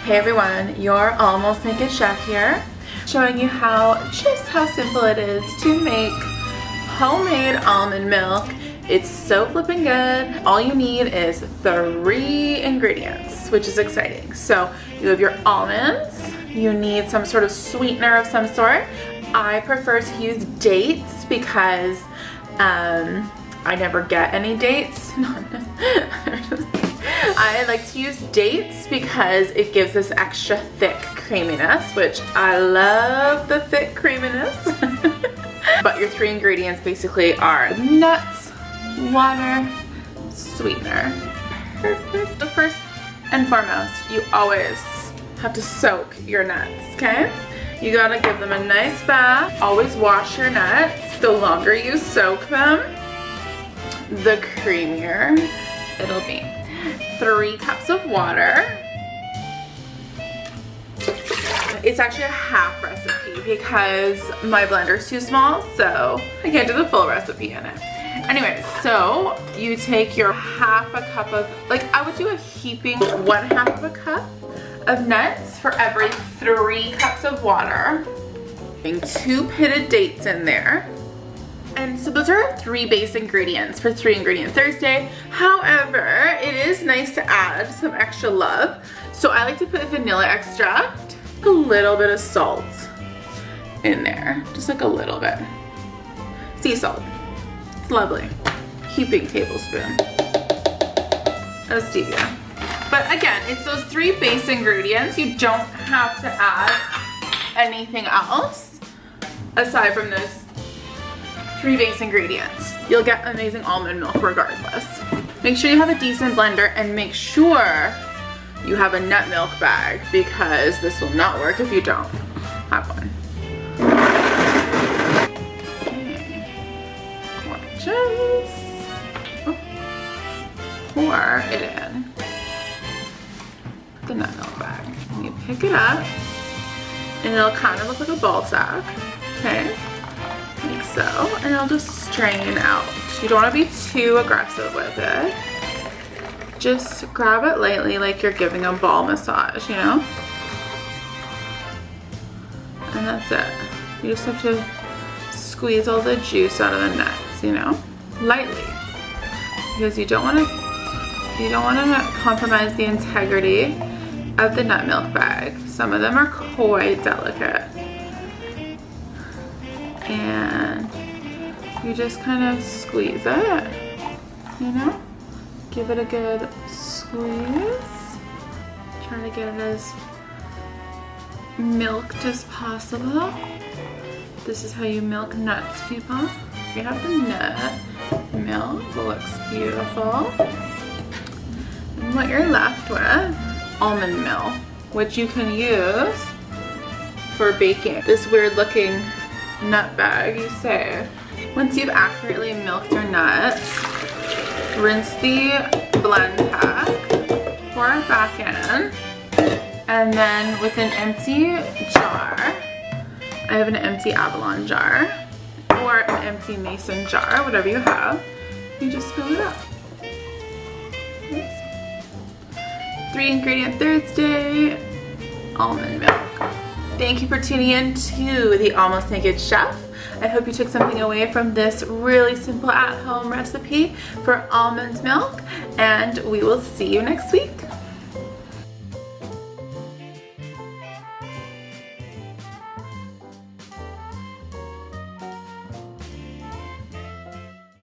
Hey everyone, your Almost Naked Chef here, showing you just how simple it is to make homemade almond milk. It's so flippin' good. All you need is 3 ingredients, which is exciting. So you have your almonds, you need some sort of sweetener of some sort. I prefer to use dates because I never get any dates. I like to use dates because it gives this extra thick creaminess, which I love the thick creaminess. But your 3 ingredients basically are nuts, water, sweetener. Perfect. The first and foremost, you always have to soak your nuts, okay? You gotta give them a nice bath. Always wash your nuts. The longer you soak them, the creamier it'll be. 3 cups of water. It's actually a half recipe because my blender's too small, so I can't do the full recipe in it. Anyways, so you take your half a cup of, like I would do a heaping 1/2 of a cup of nuts for every 3 cups of water. Putting 2 pitted dates in there. And so those are 3 base ingredients for 3 ingredient Thursday. However, it is nice to add some extra love. So I like to put vanilla extract, a little bit of salt in there, just like a little bit. Sea salt, it's lovely. Heaping tablespoon of stevia. But again, it's those 3 base ingredients. You don't have to add anything else aside from those 3 base ingredients. You'll get amazing almond milk regardless. Make sure you have a decent blender and make sure you have a nut milk bag because this will not work if you don't have one. Okay. Just pour it in. Put the nut milk bag. And you pick it up and it'll kind of look like a ball sack. Okay. Like so, and it'll just strain out. You don't want to be too aggressive with it. Just grab it lightly like you're giving a ball massage, you know? And that's it. You just have to squeeze all the juice out of the nuts, you know? Lightly. Because you don't want to compromise the integrity of the nut milk bag. Some of them are quite delicate. And you just kind of squeeze it, you know? Give it a good squeeze. Try to get it as milked as possible. This is how you milk nuts, people. You have the nut milk, it looks beautiful. And what you're left with, almond milk, which you can use for baking. This weird looking nut bag you save. Once you've accurately milked your nuts, rinse the blend pack, pour it back in, and then with an empty jar, I have an empty Avalon jar or an empty mason jar, whatever you have, you just fill it up. 3 ingredient Thursday, almond milk. Thank you for tuning in to the Almost Naked Chef. I hope you took something away from this really simple at-home recipe for almond milk, and we will see you next week.